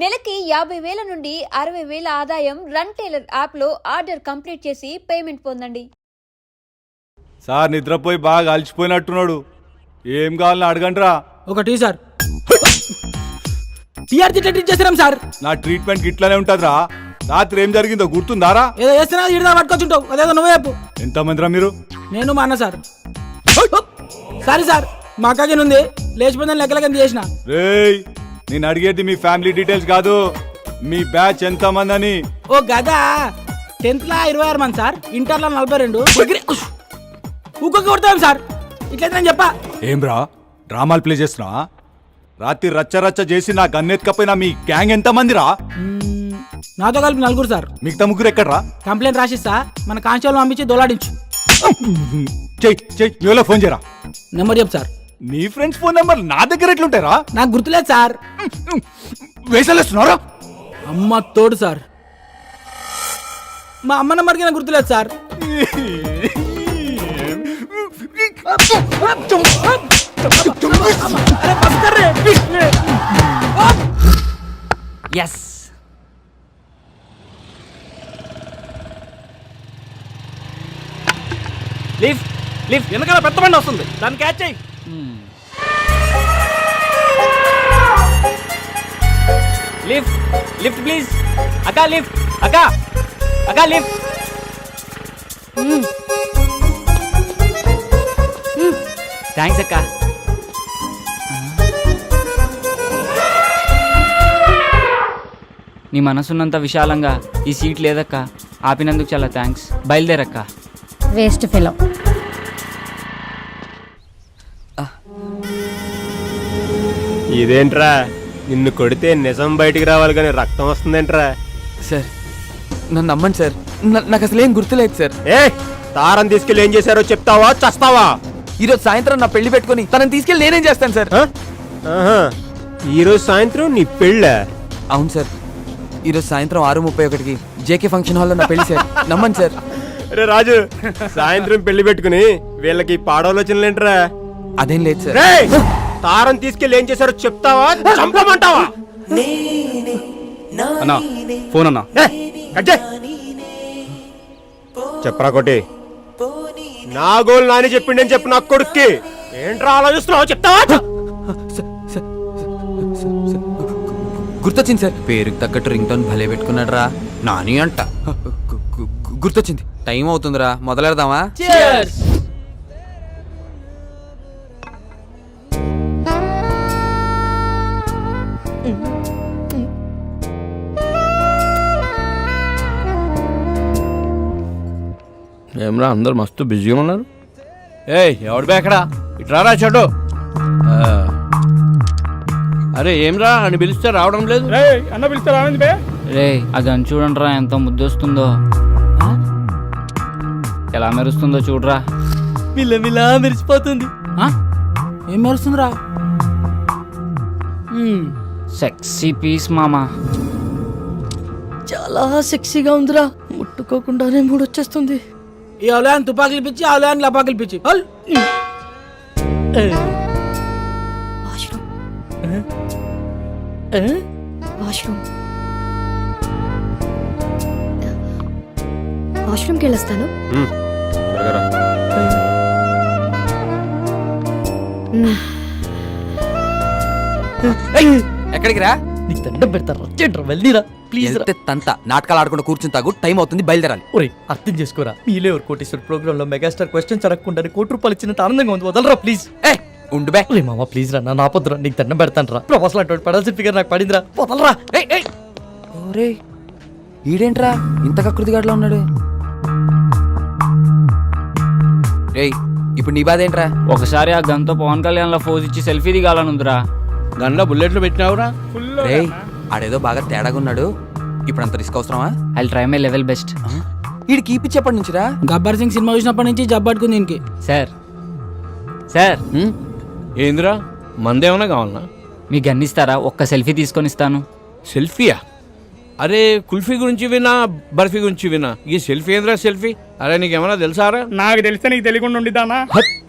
నెలకి 50,000 నుండి 60,000 ఆదాయం రన్ టైలర్ యాప్లో ఆర్డర్ కంప్లీట్ చేసి పేమెంట్ పొందండి. సార్ నిద్రపోయి బాగా అలసిపోయినట్టున్నాడు. ఏం కావాలని అడగండిరా. ఒక టీ సార్. టీఆర్జీ ట్రీట్ చేస్తాం సార్. నా ట్రీట్మెంట్ ఇట్లానే ఉంటుందిరా. రాత్రి ఏం జరిగిందో గుర్తుందారా? ఏదో చేస్తున్నా ఇడదా పట్టుకొచ్చుంటావు. అదేదో నువ్వే చెప్పు. ఎంతమందిరా మీరు? నేను మా అన్న సార్. సారీ సార్, మా అక్కకి ఉంది లేచిపోయిందని లెక్కలకి చేసిన. రేయ్, నేను అడిగేది మీ ఫ్యామిలీ డీటెయిల్స్ కాదు, మీ బ్యాచ్ ఎంతమంది అని. ఓ గదా 10th లో 26 మంది సార్, ఇంటర్లో 42. ఊకొక్క కొడతాం సార్. ఇట్లయితే నేను చెప్పా. ఏం రా డ్రామాలు ప్లే చేస్తున్నా? రాత్రి రచ్చ రచ్చ చేసి నా గన్నెత్తుకపోయినా మీ గ్యాంగ్ ఎంతమందిరా? నాతో కలిపి 4 సార్. మిగతా ముగ్గురు ఎక్కడ్రా? కంప్లైంట్ రాసిస్తా, మన కానిస్టేబుల్ పంపించి దోలాడించు. చెయ్యి చెయ్యి, ఫోన్ చేయరా. నెంబర్ చెప్పు సార్. నీ ఫ్రెండ్స్ ఫోన్ నెంబర్ నా దగ్గర ఎట్లుంటారా? నాకు గుర్తులేదు సార్. వేసలేస్తున్నారా? అమ్మ తోడు సార్. మా అమ్మ నెంబర్కి నాకు గుర్తులేదు సార్. ఎస్, లిఫ్ట్ లిఫ్ట్ వెనకాల పెద్ద బండి వస్తుంది, దాన్ని క్యాచ్ చేయి. Lift lift please. అక్కా లిఫ్ట్, అక్కా అక్కా లిఫ్ట్. థ్యాంక్స్ అక్క. నీ మనసున్నంత విశాలంగా ఈ సీట్ లేదక్క. ఆపినందుకు చాలా థ్యాంక్స్. బయలుదేరక్క. Waste fellow. ఇదేంట్రా, నిన్ను కొడితే నిజం బయటికి రావాలి కానీ రక్తం వస్తుందేంట్రా? సార్ నన్ను నమ్మండి సార్, నాకు అసలు ఏం గుర్తులేదు సార్. ఏ తారం తీసుకెళ్ళి ఏం చేశారో చెప్తావా చస్తావా? ఈరోజు సాయంత్రం నా పెళ్లి పెట్టుకుని తనని తీసుకెళ్ళి నేనేం చేస్తాను సార్? ఈరోజు సాయంత్రం నీ పెళ్ళ? అవును సార్, ఈరోజు సాయంత్రం 6:31కి జేకే ఫంక్షన్ హాల్లో నా పెళ్లి సార్. నమ్మండి సార్. రే రాజు, సాయంత్రం పెళ్లి పెట్టుకుని వీళ్ళకి పాడవలోచనలేంట్రా? అదేం లేదు సార్. తారం తీసుకెళ్ళి ఏం చేశారో చెప్తావా చంపమంటావా? అన్నా ఫోన్ అన్నా. చెప్పరా కొట్టి. నా గోల్ నాని చెప్పిండని చెప్పు నా కొడుక్కి. ఏంట్రా ఆలోచిస్తున్నావు చెప్తావా? గుర్తొచ్చింది సార్, పేరుకి తగ్గట్టు రింగ్ టోన్ భలే పెట్టుకున్నాడు రా. నాని అంట. గుర్తొచ్చింది, టైం అవుతుందిరా, మొదలెడదామా? ఏమరా అందరు మస్తు బిజీగా ఉన్నారు. ఏయ్ ఎవడు బేకడా, ఇట్రారా చెడ్డు. అరే ఏమ్రా అని పిలిస్తే రావడం లేదు. అన్న పిలిస్తే రావండి బే. రే ఆ గన్ చూడండిరా, ఎంత ముద్దొస్తుందో. ఎలా మెరుస్తుందో చూడరా. మిలా మెరిసిపోతుంది. ఏం మెరుస్తుందిరా? సెక్సీ పీస్ మామా. చాలా సెక్సీగా ఉందిరా, ముట్టుకోకుండానే మూడొచ్చేస్తుంది. ఈ అవలయాన్ని తుపాకులు పిచ్చి, అవలయాన్ని లపాకులు పిచ్చి. వాష్రూమ్ వాష్రూమ్ వాష్రూమ్కి వెళ్ళొస్తాను. ఎక్కడికి రా? నీకు దండం పెడతారా, చెడ్రా వెళ్ళిరా ప్లీజ్ రా. తంత నాటకాలు ఆడుకుంటూ కూర్చుని తాగు, టైం అవుతుంది, బయలుదేరాలి. ఒరే అర్థం చేసుకోరా, మీలే ఎవరు కోటేశ్వర ప్రోగ్రామ్ లో మెగాస్టార్ క్వశ్చన్స్ అడగకుండా ₹1,00,00,000 ఇచ్చినంత ఆనందంగా ఉంది, వదలరా ప్లీజ్. ఉండు బే. ఒరే మామ ప్లీజ్ రా, నా పొద్దురా నీకు దండం పెడతాను రా. ప్రొఫెసర్ అటువంటి పడాల్సిన ఫిగర్ నాకు పడిందిరా, వదలరా. ఓరే ఈడేంట్రా ఇంత కకృతిగాడులో ఉన్నాడు? రేయ్ ఇప్పుడు నీ బాధ ఏంట్రా? ఒకసారి ఆ గన్తో పవన్ కళ్యాణ్ లా ఫోజ్ ఇచ్చి సెల్ఫీ దిగాలనుందిరా. గన్లో బుల్లెట్లు పెట్టినావురా? రేయ్ ఆడేదో బాగా తేడాగా ఉన్నాడు, ఇప్పుడు అంత రిస్క్ అవసరమా? I try my level best. ఈడు కీపిచ్చేప్పటి నుంచిరా? గబ్బర్ సింగ్ సినిమా చూసినప్పటి నుంచి జబ్బట్టుకుంది దీనికి. సార్ సార్ ఏందిరా, మందేమన్నా కావాలనా? మీ గన్ ఇస్తారా? ఒక్క సెల్ఫీ తీసుకొని ఇస్తాను. సెల్ఫీయా? అరే కుల్ఫీ గురించి వినా, బర్ఫీ గురించి వినా, ఈ సెల్ఫీ ఏంద్రా సెల్ఫీ? అరే నీకేమన్నా తెలుసారా? నాకు తెలిస్తే నీకు తెలియకుండా ఉండిద్దానా?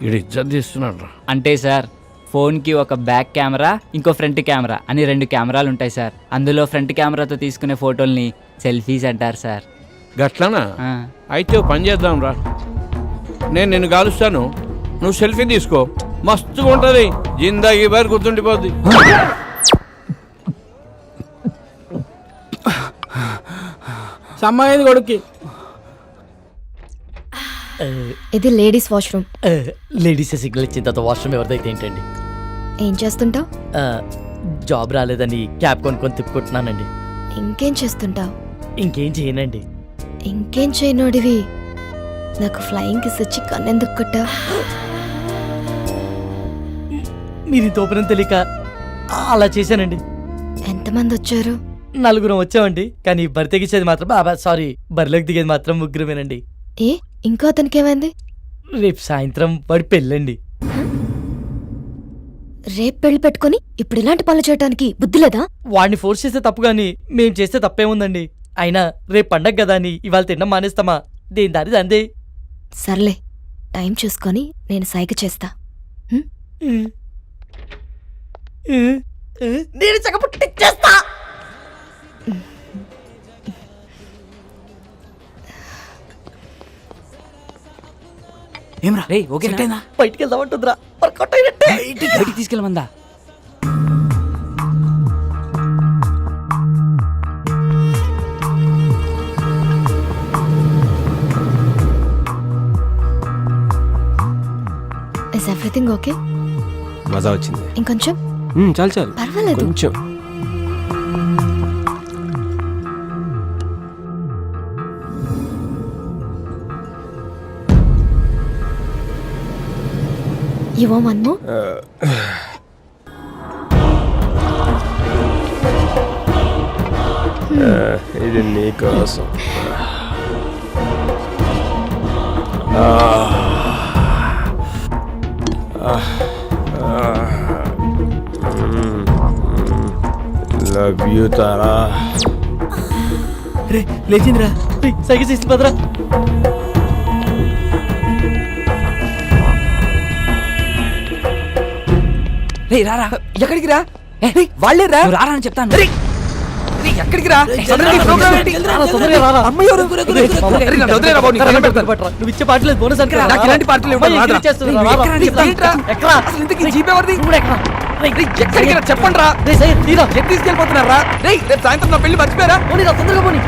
ఇడు ఇజ్జత్ చేస్తున్నాడు రా. అంటే సార్ ఫోన్కి ఒక బ్యాక్ కెమెరా ఇంకో ఫ్రంట్ కెమెరా అని 2 కెమెరాలు ఉంటాయి సార్. అందులో ఫ్రంట్ కెమెరాతో తీసుకునే ఫోటోల్ని సెల్ఫీస్ అంటారు సార్. గట్లనా? ఆ. అయితే ఓ పని చేద్దాం రా, నేను నిన్ను కాలుస్తాను, నువ్వు సెల్ఫీ తీసుకో, మస్తుగా ఉంటుంది, జిందాగీ బారి గుర్తుండిపోద్ది. సమ్మయ్యింది కొడుక్కి. ఇది లేడీస్ వాష్రూమ్. లేడీస్ సిగ్నల్ ఇచ్చిన తర్వాత వాష్రూమ్ ఎవరిదైతే ఏంటండి? ఏం చేస్తుంటావు? జాబ్ రాలేదని క్యాబ్ కొనుక్కొని తిప్పుకుంటున్నానండి. ఇంకేం చేస్తుంటావు? ఇంకేం చేయనండి. ఇంకేం చేయనోడివి నాకు ఫ్లయింగ్ కిస్ ఇచ్చి కన్నెందుకు కొట్టావు? మీరు తోపనం తెలియక అలా చేశానండి. ఎంతమంది వచ్చారు? 4 వచ్చామండి, కానీ బరి తెగించేది మాత్రం సారీ, బరిలోకి దిగేది మాత్రం 3 ఏ ఇంకో అతనికి ఏమైంది? రేపు సాయంత్రం వాడి పెళ్ళండి. రేపు పెళ్లి పెట్టుకుని ఇప్పుడు ఇలాంటి పనులు చేయడానికి బుద్ధి లేదా? వాడిని ఫోర్స్ చేస్తే తప్పు గాని మేం చేస్తే తప్పేముందండి. అయినా రేపు పండగ కదా అని ఇవాళ తినడం మానేస్తామా? దేని దారి అందే. సర్లే, టైం చూసుకొని నేను సైగ చేస్తా. నేను చక్కపుట్టిచ్చేస్తా. ఏమ్రా రే ఓకే బయటికి వెళ్దామంటుందిరా, వర్కౌట్ అయినట్టే. బయటికి తీసుకెళ్ళమందా? Is everything okay? మజా వచ్చింది. ఇంకొంచెం? చాలు చాలు, పర్వాలేదు. కొంచెం. You want one more? ఇది నీకోసం. Love you Tara. రే లేచిందిరా, సైకిల్ చేసి పదరా. రే రారా, ఎక్కడికి రా? వాళ్ళే రా, రారా అని చెప్తాను. ఎక్కడికి రా? నువ్వు ఇచ్చే పాటలేదు బోనస్ అంటే నాకు ఇలాంటి పాటలు ఇవ్వడం రాదురా. ఎక్కడికి రా చెప్పండి రా. తీసుకెళ్ళిపోతున్నారా? రేపు సాయంత్రం నా పెళ్లి మర్చిపోయారా? తొందరగా పోనీ.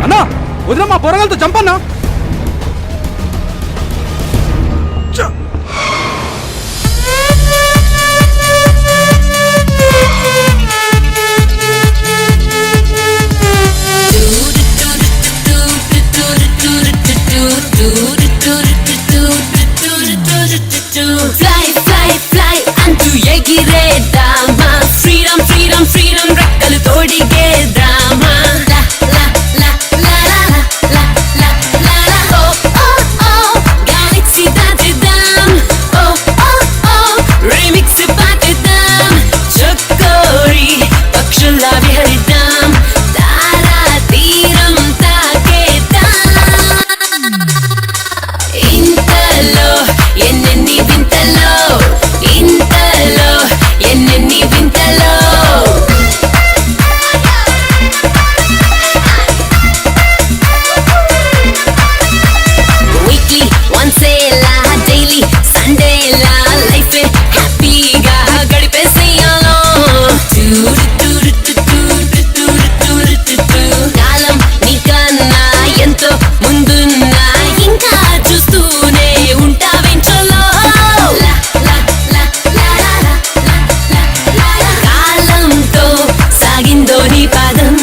అన్నా వదిన మా పొరగాలతో చంపన్నా. Fly, fly, fly అంటూ ఎగిరేద్దామా, ఫ్రీడమ్ ఫ్రీడమ్ ఫ్రీడమ్ రెక్కలు తోడిగేద్దామా. లా లా లా లా లా లా లా లా ఓ ఓ ఓ గెలాక్సీ దాటిద్దాం. ఓ ఓ ఓ రీమిక్స్ పాటిద్దాం. చక్కోరి పక్షుల్లా విహరిద్దాం. తారా తీరం తాకేద్దాం. ఇంతలో ఎన్నెన్ని వింతలో, ఇంతలో ఎన్నెన్ని వింతలో. వీక్లీ వన్సేలా, డైలీ సండేలా లైఫ్ హ్యాపీగా గడిపేసేయాలో. కాలం నీకన్నా ఎంతో ముందున్నా ఇంకా చూస్తూనే ఉంటావేంచలో. కాలంతో సాగిందో నీ పాదం,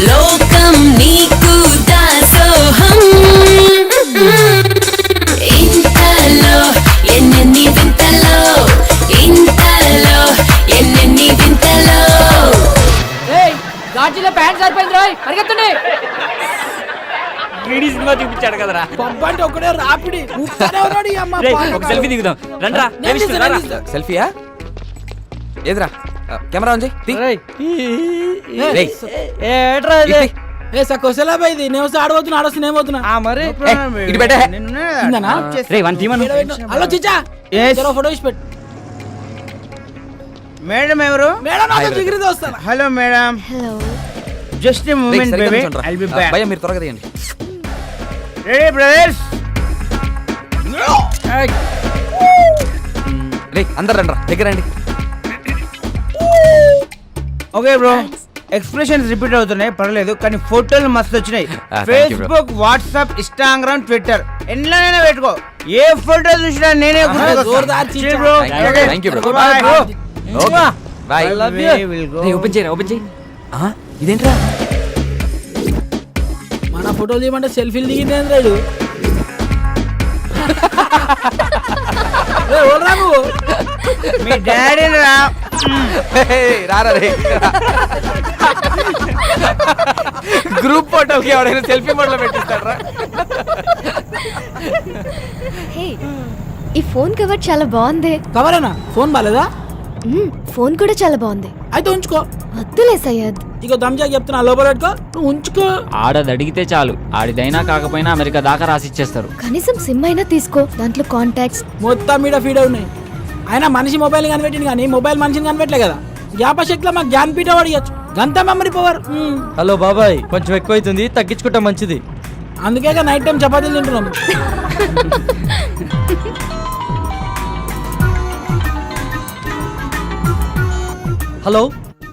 లోకం నీకు దాసోహం. ఇంతలో ఎన్నెన్ని వింతలో, ఇంతలో ఎన్నెన్ని వింతలో. గాజులో ప్యాంట్ సరిపోయింది రోయ్, పరిగెత్తండి. వీడి సినిమా చూపించాడు కదరా. పంపంటే ఒకడే రాపిడి ఊపుతానే ఉన్నాడు ఈ అమ్మ. ఒక సెల్ఫీ దిగుదాం రండ్రా. సెల్ఫీయా? ఏదిరా కెమెరా ఉంది. ఏట్రా ఇది? ఏ సకోసలా బైది నేను ఆడబోతున్నా, ఆడొస్తున్నా ఏమవుతున్నా మరి ఇటు పెట్టే. ఇందనా? రే వన్ తీమను. హలో చిచ్చా, ఫోటో ఇచ్చి పెట్టు. మేడం ఎవరు? Madam Hi, brother. డిగ్రీ దోస్తాను. Hello madam. Hello just a రేయ్, మూమెంట్ సరిగ్గా బేబీ. నిల్చోండ్రా. I'll be back. భయ్యా మీరు త్వరగా తీయండి. Ready brothers? రే అందరు రండి దగ్గర రండి. Okay bro. ఎక్స్ప్రెషన్స్ రిపీట్ అవుతున్నాయి పర్లేదు, కానీ ఫోటోలు మస్తు వచ్చినాయి. thank you, bro. Facebook, WhatsApp, Instagram, Twitter ఎన్నైనా పెట్టుకో. ఏ ఫోటో చూసినా నేనే Thank you, bro. Okay bye. Open చేయరా ఓపెన్ చేయి. ఇదేంట్రా? మన ఫోటోలు తీయమంటే సెల్ఫీలు దిగింది రాడు. మీ డాడీ రా. రారా రే. గ్రూప్ ఫోటోకి ఎవడైనా సెల్ఫీ మోడ్లో పెట్టిస్తారా? హే ఈ ఫోన్ కవర్ చాలా బాగుంది. కవరేనా? ఫోన్ బాలేదా? ఫోన్ కూడా చాలా బాగుంది. అయితే ఉంచుకో. వద్దులే సయ్యద్. ఇక దమ్జా చెప్తున్నా, లోపల పెట్టుకో, నువ్వు ఉంచుకో. ఆడది అడిగితే చాలు, ఆడిదైనా కాకపోయినా అమెరికా దాకా రాసిచ్చేస్తారు. కనీసం సిమ్ అయినా తీసుకో, దాంట్లో కాంటాక్ట్స్. మొత్తం మీద ఫీడ్ ఉన్నాయి. ఆయన మనిషి మొబైల్ కనిపెట్టింది కానీ మొబైల్ మనిషిని కనిపెట్టలే కదా. జ్ఞాపశక్తిలో మాకు జ్ఞానపీఠ అడిగచ్చు, గంత మెమరీ పవర్. హలో బాబాయ్, కొంచెం ఎక్కువైతుంది, తగ్గించుకుంటే మంచిది. అందుకే నైట్ టైం చపాతీలు తింటున్నాం. హలో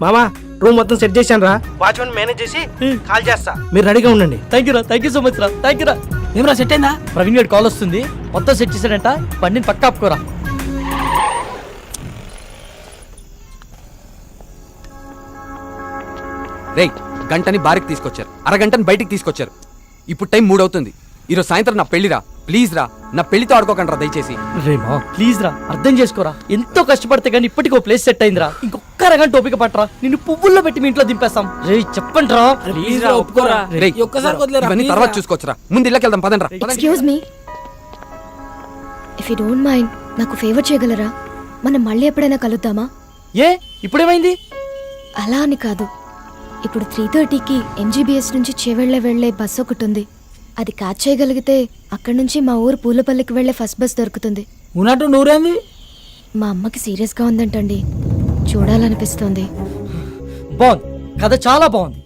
మామా, రూమ్ మొత్తం సెట్ చేశాను రా. వాచ్మెన్ మేనేజ్ చేసి కాల్ చేస్తా, మీరు రెడీగా ఉండండి. థ్యాంక్ యూ రా, థ్యాంక్ యూ సో మచ్ రా, థ్యాంక్ యూ రా. ఏమరా సెట్ అయిందా? ప్రవీణ్ గారి కాల్ వస్తుంది, మొత్తం సెట్ చేశాడంట, బండిని పక్క ఆపుకోరా. రేయ్ గంటని బారికి తీసుకొచ్చారు, అరగంటని బయటికి తీసుకొచ్చారు. ఇప్పుడు టైం 3 అవుతుంది. ఈరోజు సాయంత్రం నా పెళ్లిరా, ప్లీజ్ రా. నా పెళ్లితో ఆడుకోకండి రా దయచేసి. రేమా ప్లీజ్ రా, అర్థం చేసుకోరా. ఎంతో కష్టపడితే కానీ ఇప్పటికో ప్లేస్ సెట్ అయిందిరా. ఇంకొక అరగంట ఓపిక పట్టరా, నిన్ను పువ్వుల్లో పెట్టి మీ ఇంట్లో దింపేస్తాం. రే చెప్పండి రా, ప్లీజ్ రా, ఒప్పుకోరా. రేయ్ ఒక్కసారి వదిలేరా, ఇవన్నీ please తర్వాత రా. చూసుకోవచ్చురా. ముందు ఇళ్ళకి వెళ్దాం పదండి రా. Excuse me, if you don't mind నాకు ఫేవర్ చేయగలరా? మనం మళ్ళీ ఎప్పుడైనా కలుద్దామా? ఏ ఇప్పుడేమైంది? అలా అని కాదు, ఇప్పుడు 3:30కి ఎంజీబీఎస్ నుంచి వెళ్లే బస్ ఒకటి ఉంది. అది క్యాచ్ చేయగలిగితే అక్కడి నుంచి మా ఊరు పూలపల్లికి వెళ్లే ఫస్ట్ బస్ దొరుకుతుంది. ఉన్నట్టు నూరేంది? మా అమ్మకి సీరియస్గా ఉందంటండి, చూడాలనిపిస్తుంది. బాగుంది, కథ చాలా బాగుంది.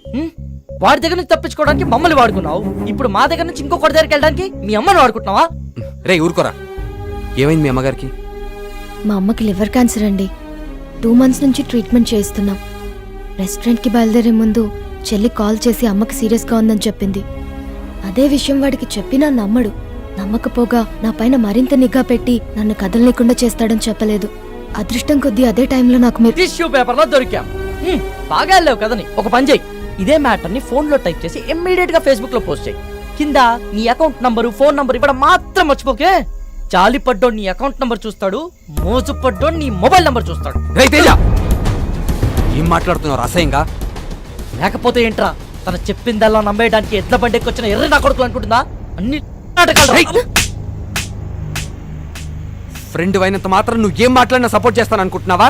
వాడి దగ్గర నుంచి తప్పించుకోవడానికి మమ్మల్ని వాడుకున్నావు, ఇప్పుడు మా దగ్గర నుంచి ఇంకొకటి దగ్గరికి వెళ్ళడానికి మీ అమ్మని వాడుకుంటున్నావా? రేయ్ ఊరుకోరా. ఏమైంది మీ అమ్మగారికి? మా అమ్మకి లివర్ క్యాన్సర్ అండి. 2 months నుంచి ట్రీట్మెంట్ చేయిస్తున్నాం. రెస్టారెంట్కి బయలుదేరే ముందు చెల్లి కాల్ చేసి అమ్మకి సీరియస్గా ఉందని చెప్పింది. అదే విషయం వాడికి చెప్పినా నమ్మడు. నమ్మకపోగా నా పైన మరింత నిఘా పెట్టి నన్ను కదలలేకుండా చేస్తాడని చెప్పలేదు. అదృష్టం కొద్దీ అదే టైంలో నాకు మీరు టిష్యూ పేపర్ లో దొరికాం. బాగా వెళ్ళావు కదని. ఒక పని చేయి, ఇదే మ్యాటర్ ని ఫోన్ లో టైప్ చేసి ఇమ్మీడియట్ గా ఫేస్బుక్ లో పోస్ట్ చేయి. కింద నీ అకౌంట్ నంబరు, ఫోన్ నంబర్ ఇవ్వడం మాత్రం మర్చిపోకే. జాలి పడ్డోడు నీ అకౌంట్ నంబర్ చూస్తాడు, మోజు పడ్డోడు నీ మొబైల్ నంబర్ చూస్తాడు. రేయ్ తేజ, ఏం మాట్లాడుతున్నావు అసహ్యంగా? లేకపోతే ఏంట్రా, తన చెప్పిందల్లా నమ్మేయడానికి ఎడ్ల బండికి వచ్చిన ఎర్ర నా కొడుకులు అనుకుంటుందా? అన్ని నాటకాలు. ఫ్రెండ్ అయినంత మాత్రం నువ్వు ఏం మాట్లాడినా సపోర్ట్ చేస్తాను అనుకుంటున్నావా?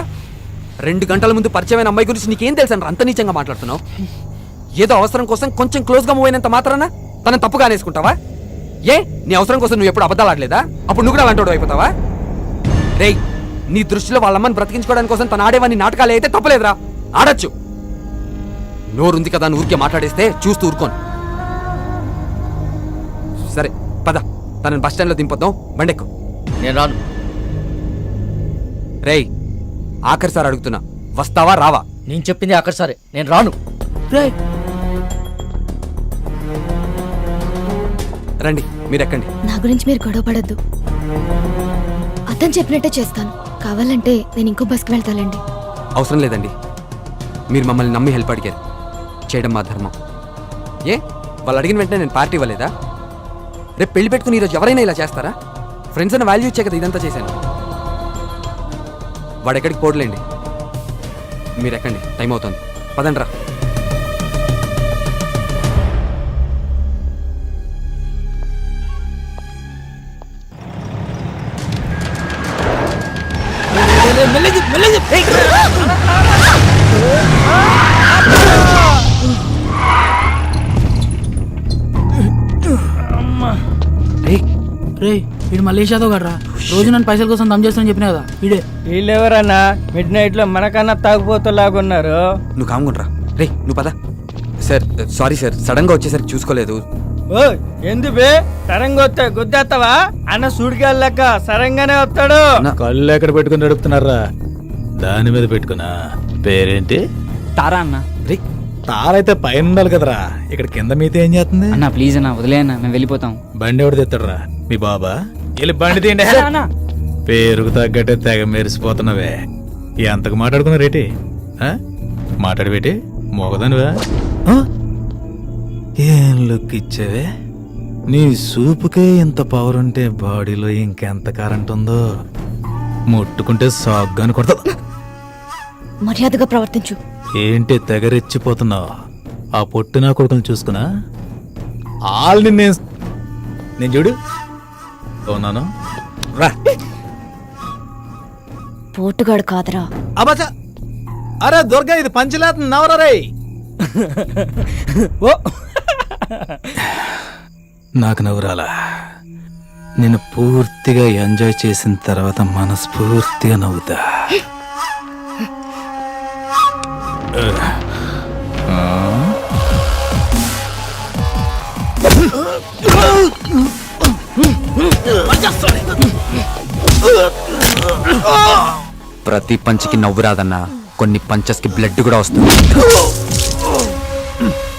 2 గంటల ముందు పరిచయమైన అమ్మాయి గురించి నీకేం తెలుసా? అంత నీచంగా మాట్లాడుతున్నావు. ఏదో అవసరం కోసం కొంచెం క్లోజ్ గా మూవ్ అయినంత మాత్రాన తనని తప్పుగా అనేసుకుంటావా? ఏ నీ అవసరం కోసం నువ్వు ఎప్పుడు అబద్ధాలు ఆడలేదా? అప్పుడు నువ్వు కూడా అలాంటి అయిపోతావా? రేయ్ నీ దృష్టిలో వాళ్ళమ్మని బ్రతికించుకోవడానికి కోసం తను ఆడేవన్నీ నాటకాలు అయితే తప్పలేదురా, ఆడొచ్చు. నోరుంది కదా అని ఊరికే మాట్లాడేస్తే చూస్తూ ఊరుకోను. సరే పద, తనని బస్ స్టాండ్ లో దింపొద్దాం, బండెక్కు. నేను రాను. రేయ్ ఆఖరిసారి అడుగుతున్నా, వస్తావా రావా? నేను చెప్పింది అక్కడ సరే, నేను రాను. రండి మీరు ఎక్కండి. నా గురించి మీరు గొడవ పడద్దు. అతను చెప్పినట్టే చేస్తాను. కావాలంటే నేను ఇంకో బస్కి వెళ్తానండి. అవసరం లేదండి, మీరు మమ్మల్ని నమ్మి హెల్ప్ అడిగారు, చేయడం మా ధర్మం. ఏ వాళ్ళు అడిగిన వెంటనే నేను పార్టీ ఇవ్వలేదా? రేపు పెళ్లి పెట్టుకుని ఈరోజు ఎవరైనా ఇలా చేస్తారా? ఫ్రెండ్స్ అని వాల్యూ ఇచ్చే కదా ఇదంతా చేశాను. వాడు ఎక్కడికి పోడలేండి, మీరు ఎక్కండి, టైం అవుతుంది, పదండి రా. రే రే వీడు మలేషియాతో గడ్రా రోజు నన్ను పైసల కోసం దమ్ చేస్తానని చెప్పినా కదా వీడే. వీళ్ళెవరన్నా మిడ్ నైట్ లో మనకన్నా తాగుపోతలాగున్నారు. నువ్వు కాముకుంట్రా. రే నువ్వు పద. సార్ సారీ సార్, సడన్ గా వచ్చేసరికి చూసుకోలేదు. ఓ ఎందుబే సరంగా వస్తే గుద్దేస్తావా? అన్న సుడికెళ్ళక సరంగానే వస్తాడు. కళ్ళు ఎక్కడ పెట్టుకుని నడుపుతున్నారా? దాని మీద పెట్టుకున్నా. పేరేంటి? తారా అన్న. రే తారైతే పైన ఉండాలి కదరా, ఇక్కడ కింద మీతో ఏం చేస్తుంది? అన్న ప్లీజ్ అన్న వదిలే అన్న, మేము వెళ్ళిపోతాం. బండి ఎవడు తెస్తాడురా? మీ బాబా? వెళ్ళి బండి తీయండి. పేరుకు తగ్గట్టే తెగ మెరిసిపోతున్నావే. ఎంతకు మాట్లాడుకున్నారేటి? మాట్లాడబెట్టి మోగదానివా? ఏం లుక్ ఇచ్చావే? నీ సూపుకే ఇంత పవర్ ఉంటే బాడీలో ఇంకెంత కరెంట్ ఉందో. ముట్టుకుంటే సాగ్గాని కొడతా. మర్యాదగా ప్రవర్తించు. ఏంటి తెగరెచ్చిపోతున్నావు? ఆ పొట్టినా కొడుకుని చూసుకున్నా ఆల్ని నేను చూడు ఉన్నాను రా. పోటుగాడు కాదరా. అబ్బా అరే దుర్గా, ఇది పంచలేత నవరా రే. నాకు నవ్వురాలా? నేను పూర్తిగా ఎంజాయ్ చేసిన తర్వాత మనస్ఫూర్తిగా నవ్వుతా. ప్రతి పంచికి నవ్వు రాదన్నా, కొన్ని పంచెస్ కి బ్లడ్ కూడా వస్తుంది.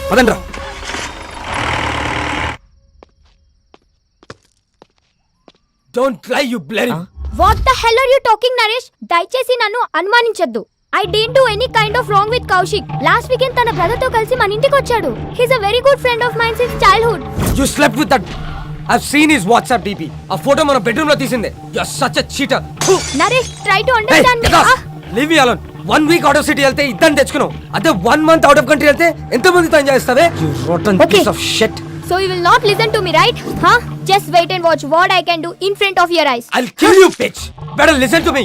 పదండ్రా. Don't lie you bloody. What the hell are you talking Naresh? దయచేసి నన్ను అనుమానించొద్దు. I don't do any kind of wrong with Kaushik. Last weekend తన బ్రదర్ తో కలిసి మన ఇంటికి వచ్చాడు. He is a very good friend of mine since childhood. You slept with that. I've seen his WhatsApp DP. ఆ ఫోటో మన bedroom లో తీసిందే. You're such a cheater. Naresh try to understand me. Leave me alone. 1 week out of city వెళ్తే ఇద్దరిని తెచ్చుకున్నావు. అదే 1 month out of country వెళ్తే ఎంత మందితో ఎంజాయ్ చేస్తావే? You rotten piece of shit. So you will not listen to me, right? Huh? Just wait and watch what I can do in front of your eyes. I'll kill you, bitch. Better listen to me.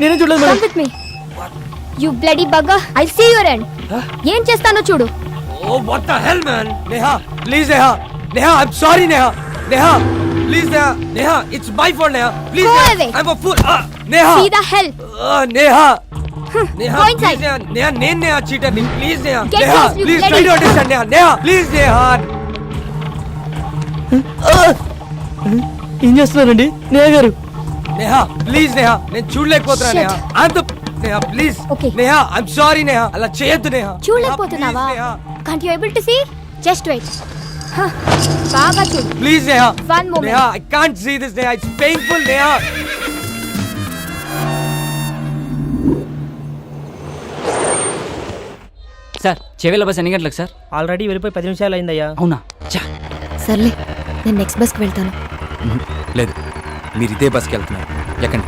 నేను చూడలేదు Come with me. You bloody bugger. I'll see your end. ఏం చేస్తానో చూడు. Oh, what the hell, man? Neha, please, Neha. Neha, I'm sorry, Neha. Neha, please, Neha. Neha, it's my fault, Neha. Please, Go Neha. away. I'm a fool. Neha. See the hell. Neha. Neha, Go inside. please, Neha. Neha, Neha, cheater. Please, Neha. Get Neha, lost, you please bloody- try to understand, Neha. Neha, please, Neha. ఏం చేస్తున్నారండి నేహ గారు? Neha, please, Neha. నేను చూడలేకపోతున్నా, Shit. Neha. I'm Neha, please. Okay. Neha, I'm sorry, Neha. అలా చేయొద్దు, Neha. చూడలేకపోతున్నావా? Neha, please, Can't you able to see? Just wait. బాగా చూడు. Neha. Please, Neha. One moment. Neha, I can't see this, Neha. It's painful, Neha. Sir చెవిల bus ఎన్ని గంటలకు sir? Already వెళ్ళిపోయి 10 నిమిషాలు అయిందయ్యా. అవునా? సర్లే, నేను నెక్స్ట్ బస్కి వెళ్తాను. లేదు, మీరు ఇదే బస్కి వెళ్తున్నారు. ఎక్కండి.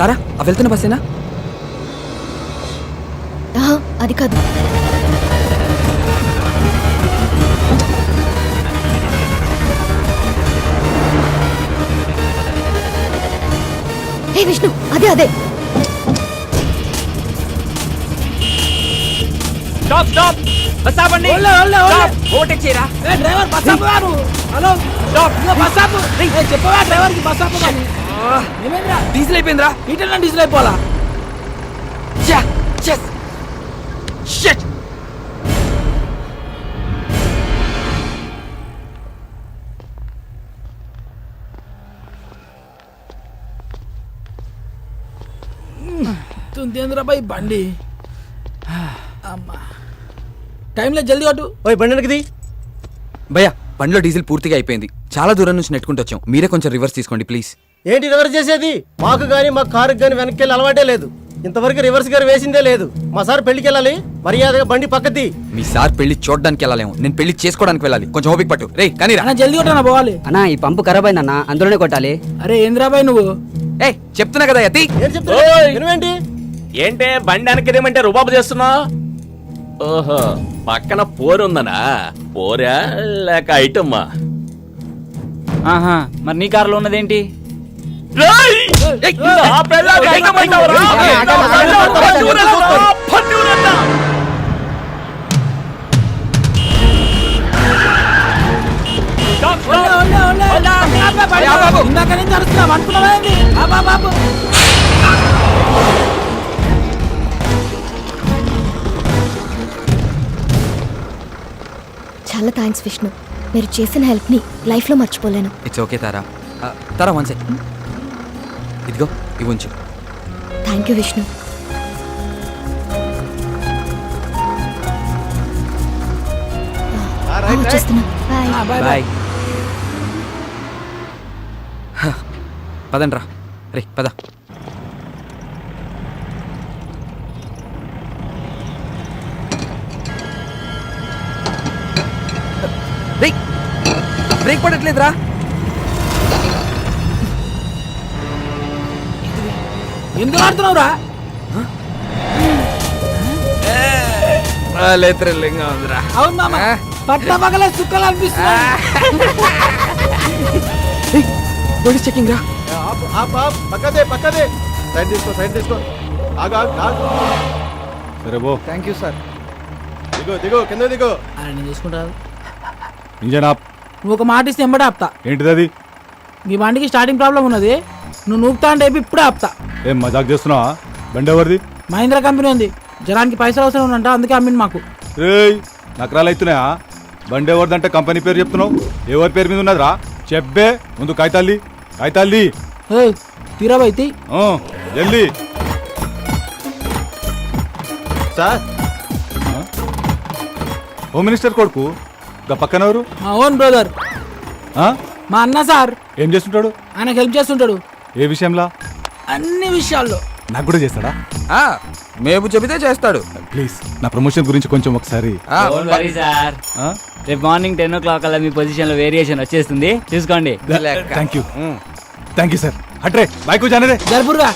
తారా, ఆ వెళ్తున్న బస్సేనా? ఆహా, అది కాదు. ఏ విష్ణు, అదే అదే. స్టాప్ స్టాప్, బస్ ఆపండి. ఓవర్టేక్ చేయరా. డ్రైవర్ బస్ ఆపు. Hello stop. బస్ ఆపు. చెప్పవా డ్రైవర్ కి బస్ ఆపు. ఏమైందిరా? డీజిల్ అయిపోయిందిరా. హీటర్ డీజిల్ అయిపోవాలా? Shit! తుందేంద్ర బాయ్ బండి. అమ్మా, టైంలో జల్దీ కొట్టు. ఓయ్ బండి వెనక్కిది. భయ్యా, బండిలో డీజిల్ పూర్తిగా అయిపోయింది. చాలా దూరం నుంచి నెట్టుకుంటూ వచ్చాం. మీరే కొంచెం రివర్స్ తీసుకోండి ప్లీజ్. ఏంటి రివర్స్ చేసేది? మాకు గానీ మా కారుకి గానీ వెనక్కి వెళ్ళి అలవాటే లేదు. ఇంతవరకు రివర్స్ గారు వేసిందే లేదు. మా సార్ పెళ్లికి వెళ్ళాలి, మర్యాదగా బండి పక్కది. మీ సార్ పెళ్లి చూడడానికి వెళ్ళాలేమో, నేను పెళ్లి చేసుకోవడానికి వెళ్ళాలి. కొంచెం ఓపిక పట్టు. రే కానీ అన్న జల్దీ కొట్టనా పోవాలి. అన్నా ఈ పంపు ఖరాబ్ అయిందన్నా, అందులోనే కొట్టాలి. అరే ఏంద్రా బాయ్ నువ్వు? ఏ చెప్తున్నా కదా యతి. ఏం చెప్తా? వినవేంటి? ఏంటే బండి వెనక్కిదేమంటే రుబాబు చేస్తున్నావు? ఓహో, పక్కన పోరు ఉందనా? పోరా లేక ఐటమ్మా? ఆహా, మరి నీ కారులో ఉన్నదేంటి? ఇందాక నుంచి అరుస్తున్నాం అనుకున్నావేంటి? బాబు చాలా థ్యాంక్స్ విష్ణు, మీరు చేసిన హెల్ప్ని లైఫ్లో మర్చిపోలేను. It's okay Tara. Tara one second, ఇదిగో ఇవి ఉంచు. Thank you Vishnu. వచ్చేస్తున్నా. బాయ్. బాయ్. పదండ్రా రే పద. బ్రేక్ పడట్లేదురా. ఎందుకు ఆడుతున్నావురా? థ్రిల్లింగ్ ఉందిరా. అవును మామ, పట్ట పగల చుక్కలు అనిపిస్తున్నా. పోలీస్ చెకింగ్ రా. పక్కదే పక్కదే, సైడ్ తీసుకో సైడ్ తీసుకో. ఆగు. సరే బో. Thank you sir. దిగో కింద దిగో. అరే నేను చూసుకుంటాను. ఇంజన్ ఆప్. నువ్వు ఒక మాట ఇస్తే ఎంబడే ఆపుతా. ఏంటిది అది? మీ బండికి స్టార్టింగ్ ప్రాబ్లం ఉన్నది, నువ్వు నూపుతా అంటే ఇప్పుడే ఆపుతా. ఏం మజాక్ చేస్తున్నావా? బండి ఎవరిది? మహీంద్రా కంపెనీ ఉంది, జనానికి పైసలు అవసరం ఉందంట, అందుకే అమ్మింది మాకు. రేయ్, నకరాలు అవుతున్నాయా? బండి ఎవరిదంటే కంపెనీ పేరు చెప్తున్నావు? ఎవరి పేరు మీద ఉన్నదిరా? చెప్పే ముందు కాగితాల్ది. తీరాబైతి జల్దీ. సార్, హోమ్ మినిస్టర్ కొడుకు గా పక్కన ఎవరు? మా ఓన్ బ్రదర్, మా అన్న సార్. ఏం చేస్తుంటాడు? ఆయనకు హెల్ప్ చేస్తుంటాడు ఏ విషయంలో? అన్ని విషయాల్లో. నాకు కూడా చేస్తాడా? మేము చెబితే చేస్తాడు. ప్లీజ్ నా ప్రమోషన్ గురించి కొంచెం ఒకసారి. సార్, రేపు మార్నింగ్ 10 o'clock అలా మీ పొజిషన్ లో వేరియేషన్ వచ్చేస్తుంది, చూసుకోండి. Thank you sir. హట్రే బైకు జానరే జరుపురుగా.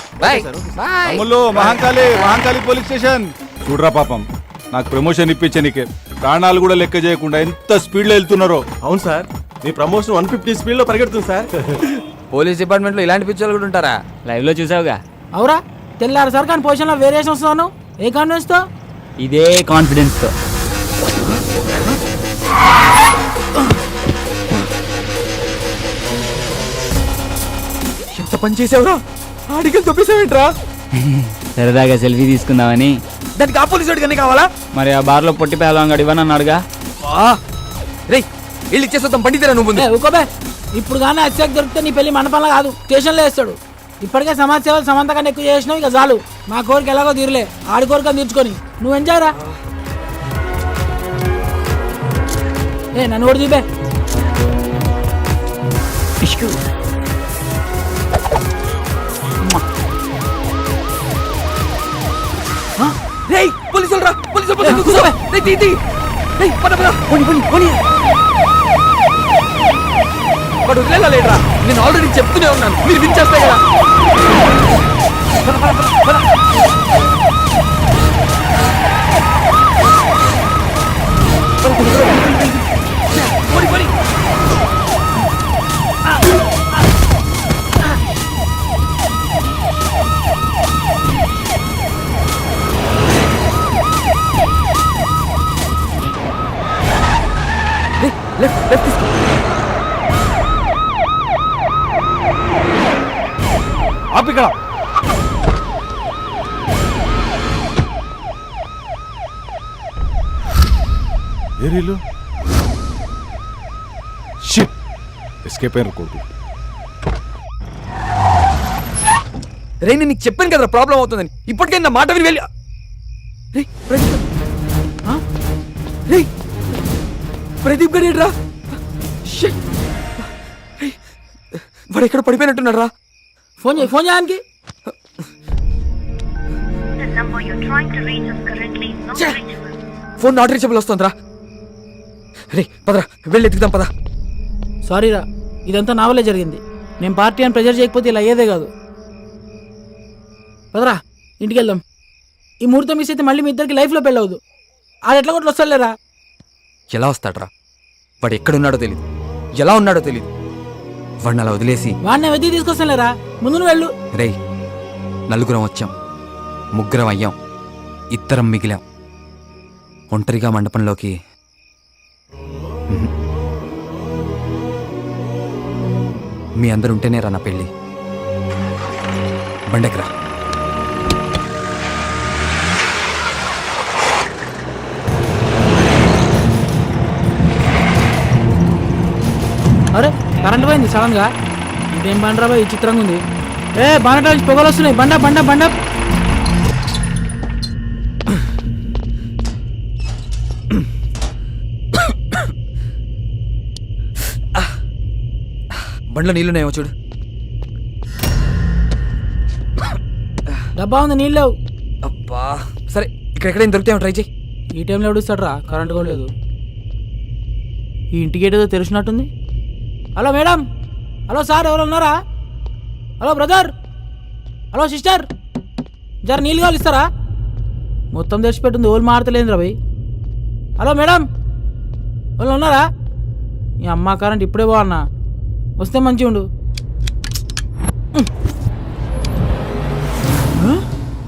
Ammulu Mahankali police station. చూడరా పాపం, నాకు ప్రమోషన్ ఇప్పించనీకే ప్రాణాలు కూడా లెక్క చేయకుండా ఎంత స్పీడ్ లో వెళ్తున్నారో. అవును సార్, మీ ప్రమోషన్ 150 స్పీడ్ లో పరిగెడుతుంది సార్. పోలీస్ డిపార్ట్మెంట్ లో ఇలాంటి పిక్చర్లు కూడా ఉంటారా? లైవ్ లో చూసావుగా. అవురా, తెల్లారు సార్ కానీ పొజిషన్ లో వేరియేషన్ వస్తున్నాను. ఏ కాన్ఫిడెన్స్ తో? ఇదే కాన్ఫిడెన్స్ తో. ఎంత పని చేసావురా? ఆడికి తొప్పేసావేంట్రా? సరదాగా సెల్ఫీ తీసుకుందామని. దానికి ఆ పోలీసు వాడికి కావాలా? మరి ఆ బార్ లో పొట్టి పేలవాడు ఇవ్వనన్నాడుగా. రే వీళ్ళు ఇచ్చేస్తాం, బండి తీరా నువ్వు. ఊకోబే, ఇప్పుడు కానీ అత్యాక్ దొరికితే నీ పెళ్లి మండపంలో కాదు, స్టేషన్లో వేస్తాడు. ఇప్పటికే సమాజ సేవలు సమంత కన్నా ఎక్కువ చేసినావు, ఇక చాలు. మా కోరిక ఎలాగో తీరలే, ఆడి కోరిక తీర్చుకొని నువ్వు ఎంజాయ్ రా. నన్ను కూడా చూపే. పోలీసులు రా, పోలీసులు. వాడు వదిలేరా? నేను ఆల్రెడీ చెప్తూనే ఉన్నాను, మీరు వినిచేస్తాయి కదా. లెఫ్ట్ తీసుకో. ఆపిక్కడ. ఏరీలు ఎస్కేప్ అయ్యారు కొడుకు. రే నేను నీకు చెప్పాను కదా ప్రాబ్లం అవుతుందని, ఇప్పటికే నా మాట విని వెళ్ళి. ప్రదీప్ గారు ఏంట్రా? వాడు ఎక్కడ పడిపోయినట్టున్నాడు రా. ఫోన్ చేయడానికి. ఫోన్ నాట్ రీచబుల్ వస్తుందిరా. రే పదరా, వెళ్ళి ఎత్తుకుదాం పద. సారీరా, ఇదంతా నా వల్లే జరిగింది. నేను పార్టీ అని ప్రెజర్ చేయకపోతే ఇలా అయ్యేదే కాదు. పదరా, ఇంటికి వెళ్దాం. ఈ ముహూర్తం మిస్ అయితే మళ్ళీ మీ ఇద్దరికి లైఫ్లో పెళ్ళవద్దు. ఆడు ఎట్లా కొట్లు వస్తాడులేరా. ఎలా వస్తాడ్రా? వాడు ఎక్కడున్నాడో తెలీదు, ఎలా ఉన్నాడో తెలీదు. వాడిని అలా వదిలేసి వాడిని వెతికి తీసుకొస్తానులేరా. ముందు నువ్వు వెళ్ళు. రేయ్, నలుగురం వచ్చాం, ముగ్గురం అయ్యాం, ఇద్దరం మిగిలాం. ఒంటరిగా మండపంలోకి మీ అందరు ఉంటేనే రా నా పెళ్ళి. బండెకరా. అరే కరెంట్ పోయింది సడన్గా. ఇదేం బండరా బాయ్, చిత్రంగా ఉంది. బండ నుంచి పొగలు వస్తున్నాయి. బండ బండ బండ. బండ్లో నీళ్ళున్నాయేమో చూడు. డబ్బా ఉంది, నీళ్ళు లేవు. అబ్బా సరే, ఇక్కడెక్కడేం దొరికితేమో ట్రై చేయి. ఈ టైంలో ఎవడుస్తాడు రా, కరెంట్ కూడా లేదు. ఈ ఇంటికి ఏదో తెరిచినట్టుంది. హలో మేడం, హలో సార్, ఎవరు ఉన్నారా? హలో బ్రదర్, హలో సిస్టర్, జర నీళ్ళు కావాలి ఇస్తారా? మొత్తం తెరిచిపెట్టింది, ఓళ్ళు మారతలేదు రా భయ్. హలో మేడం, వాళ్ళు ఉన్నారా? ఈ అమ్మ కరెంట్ ఇప్పుడే బాగున్నా, వస్తే మంచిగా ఉండు.